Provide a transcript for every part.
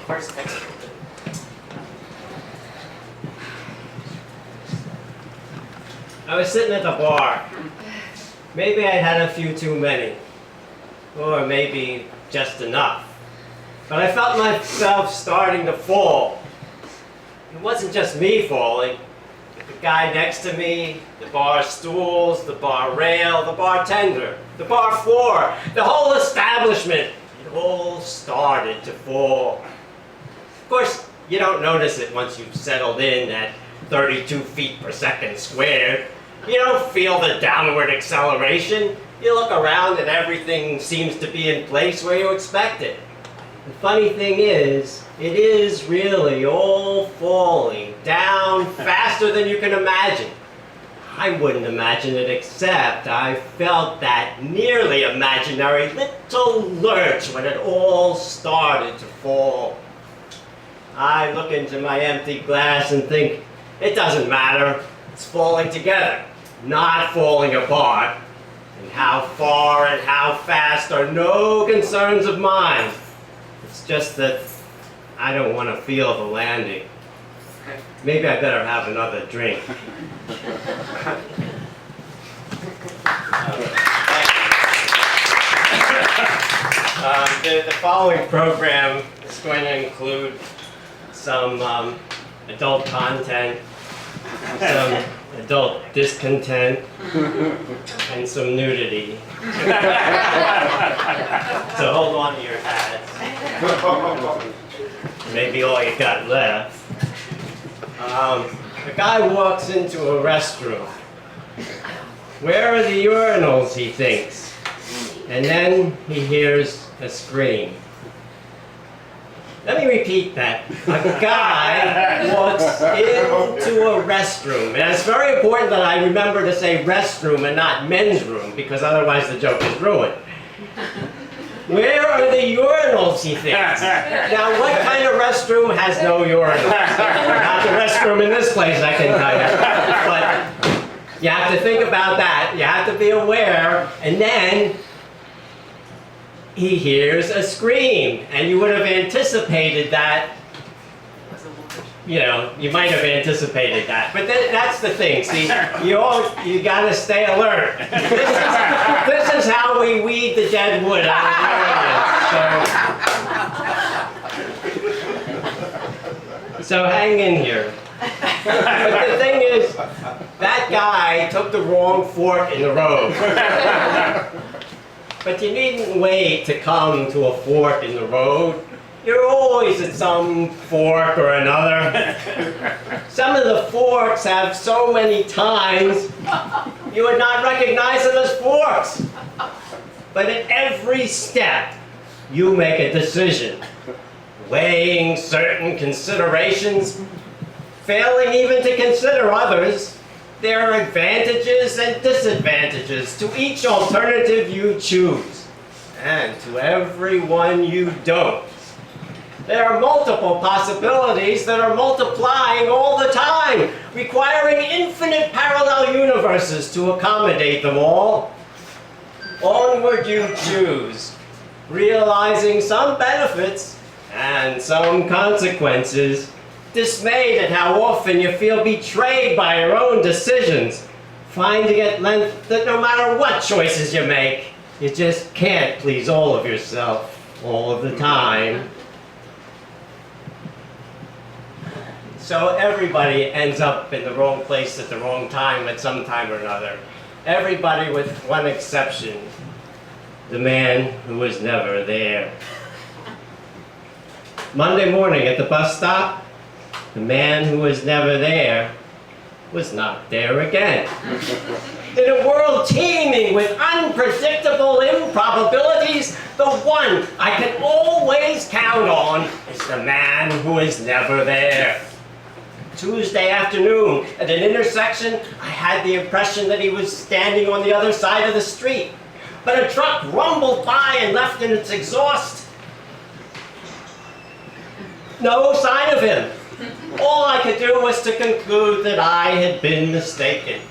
First text. I was sitting at the bar. Maybe I'd had a few too many, or maybe just enough. But I felt myself starting to fall. It wasn't just me falling. The guy next to me, the bar stools, the bar rail, the bartender, the bar floor, the whole establishment. It all started to fall. Of course, you don't notice it once you've settled in at 32 feet per second squared. You don't feel the downward acceleration. You look around and everything seems to be in place where you expect it. The funny thing is, it is really all falling down faster than you can imagine. I wouldn't imagine it, except I felt that nearly imaginary little lurch when it all started to fall. I look into my empty glass and think, it doesn't matter. It's falling together, not falling apart. And how far and how fast are no concerns of mine. It's just that I don't want to feel the landing. Maybe I better have another drink. The following program is going to include some adult content, some adult discontent, and some nudity. So hold on to your hats. Maybe all you got left. A guy walks into a restroom. Where are the urinals, he thinks. And then he hears a scream. Let me repeat that. A guy walks into a restroom. And it's very important that I remember to say restroom and not men's room, because otherwise the joke is ruined. Where are the urinals, he thinks. Now, what kind of restroom has no urinals? Not the restroom in this place, I can tell you. But you have to think about that. You have to be aware. And then he hears a scream. And you would have anticipated that. You know, you might have anticipated that. But that's the thing. See, you got to stay alert. This is how we weed the dead wood out of the audience. So hang in here. But the thing is, that guy took the wrong fork in the road. But you needn't wait to come to a fork in the road. You're always at some fork or another. Some of the forks have so many tines, you would not recognize them as forks. But at every step, you make a decision, weighing certain considerations, failing even to consider others. There are advantages and disadvantages to each alternative you choose, and to every one you don't. There are multiple possibilities that are multiplying all the time, requiring infinite parallel universes to accommodate them all. Onward you choose, realizing some benefits and some consequences, dismayed at how often you feel betrayed by your own decisions, finding at length that no matter what choices you make, you just can't please all of yourself all of the time. So everybody ends up in the wrong place at the wrong time at some time or another. Everybody with one exception, the man who was never there. Monday morning at the bus stop, the man who was never there was not there again. In a world teeming with unpredictable improbabilities, the one I can always count on is the man who is never there. Tuesday afternoon, at an intersection, I had the impression that he was standing on the other side of the street. But a truck rumbled by and left in its exhaust. No sign of him. All I could do was to conclude that I had been mistaken.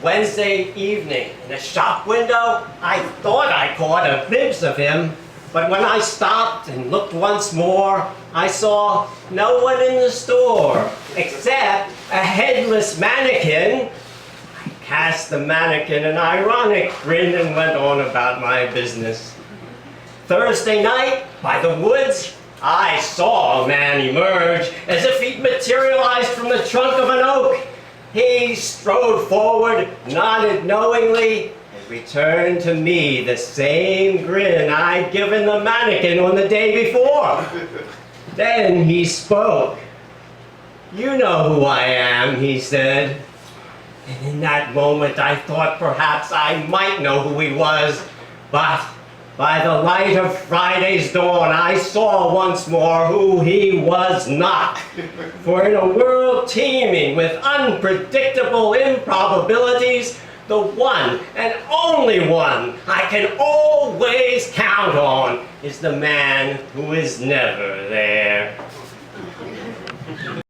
Wednesday evening, in a shop window, I thought I caught a glimpse of him, But when I stopped and looked once more, I saw no one in the store except a headless mannequin. I cast the mannequin an ironic grin and went on about my business. Thursday night, by the woods, I saw a man emerge as if he'd materialized from the trunk of an oak. He strode forward, nodded knowingly, and returned to me the same grin I'd given the mannequin on the day before. Then he spoke. "You know who I am," he said. And in that moment I thought perhaps I might know who he was, but by the light of Friday's dawn, I saw once more who he was not. For in a world teeming with unpredictable improbabilities, the one and only one I can always count on is the man who is never there.